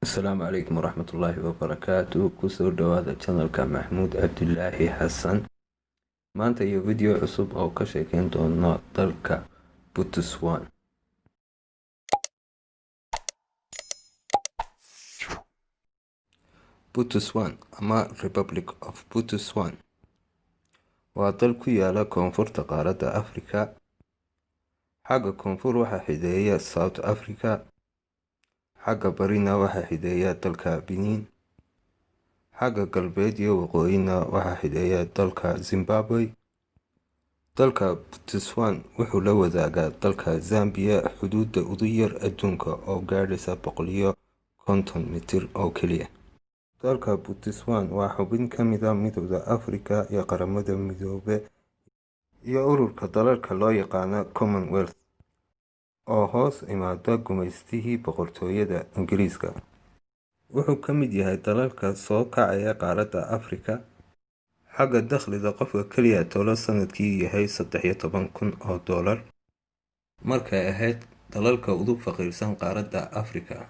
Asalaamu calaykum waraxmatullaahi wabarakaatu. Kusoo dhawaada channelka Maxamuud Cabdilaahi Xasan. Maanta iyo video cusub oo ka sheekeyn doono dalka Botswana. Botswana ama Republic of Botswana waa dal ku yaala koonfurta qaaradda Afrika. Xagga koonfur waxaa xideeya South Africa, xagga barina waxaa xideeya dalka Benin, xagga galbeed iyo waqooyina waxaa xideeya dalka Zimbabwe. Dalka Botswana wuxuu la wadaagaa dalka Zambia xuduudda ugu yar adduunka oo gaadhaysa 150 mitir oo keliya. Dalka Botswana waa xubin ka mid ah Midowga Afrika iyo Qaramada Midoobay iyo ururka dalalka loo yaqaan Commonwealth oo hoos imaada gumaystihii boqortooyada Ingiriiska. Wuxuu ka mid yahay dalalka soo kacaya qaaradda Afrika. Xagga dakhliga qofka kaliya tolo sanadkii yahay $13,000 markay ahayd dalalka ugu faqiirsan qaaradda Afrika.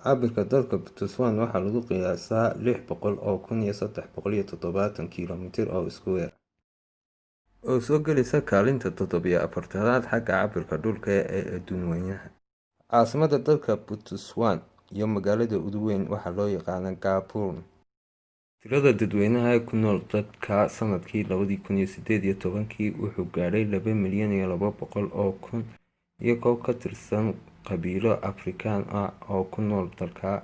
Cabirka dalka Botswana waxaa lagu qiyaasaa 600,370 kiilomitir oo iskuweer oo soo gelaysa kaalinta 74aad xagga cabirka dhulka ee adduunweynaha. Caasimadda dalka Botswana iyo magaalada ugu weyn waxaa loo yaqaan Gaborone. Tirada dadweynaha ku nool dalka sanadkii 2018 wuxuu gaadhay 2,200,000 iyagoo ka tirsan qabiilo Afrikaan ah oo ku nool dalka.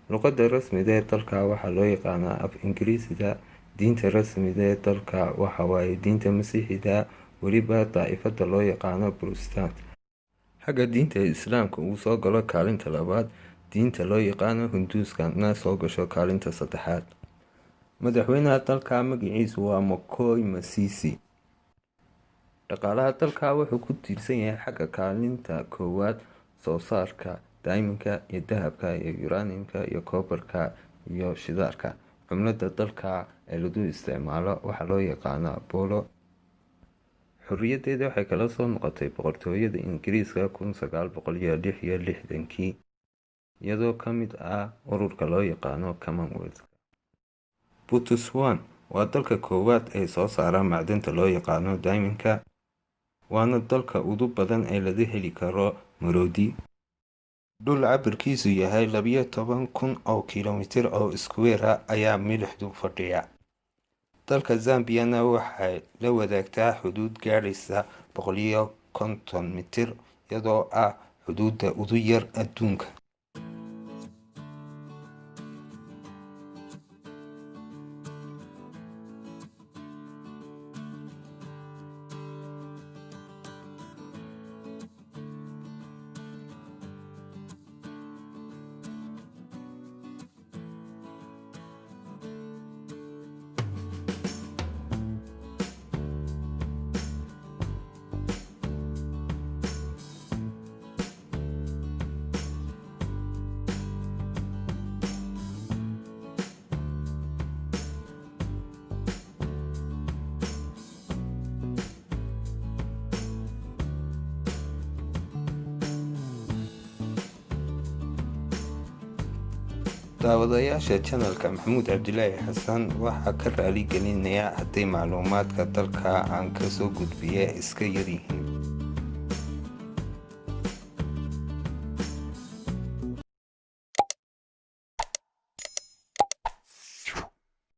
Luqadda rasmiga ee dalka waxaa loo yaqaanaa af Ingiriisiga. Diinta rasmiga ee dalka waxa waaye diinta Masiixiga, weliba daa'ifada loo yaqaano Protestant. Xagga diinta Islaamka uu soo galo kaalinta labaad, diinta loo yaqaano Hinduuska soo gasho kaalinta saddexaad. Madaxweynaha dalka magaciisu waa Mokoi Masisi. Dhaqaalaha dalka wuxuu ku tiirsan yahay xagga kaalinta koowaad soo saarka diamond-ka iyo dahabka iyo uranium-ka iyo copper-ka iyo shidaalka. Cumlada dalka ee lagu isticmaalo waxaa loo yaqaanaa Polo. Xorriyaddeeda waxay kala soo noqotay boqortooyada Ingiriiska 1966 iyadoo ka mid ah ururka loo yaqaano Commonwealth. Botswana waa dalka koowaad ee soo saara macdanta loo yaqaano diamond-ka, waana dalka ugu badan ee laga heli karo maroodi. Dhul cabirkiisu yahay 12,000 oo kiilomitir oo iskuweer ayaa milixdu fadhiya. Dalka Zambia waxay la wadaagtaa xuduud gaadhaysa 150 mitir iyadoo ah xuduudda ugu yar adduunka. daawadayaasha channelka Maxamuud Cabdilaahi Xasan waxaa ka raali gelinaya haddii macluumaadka dalka aan ka soo gudbiye iska yar yihiin.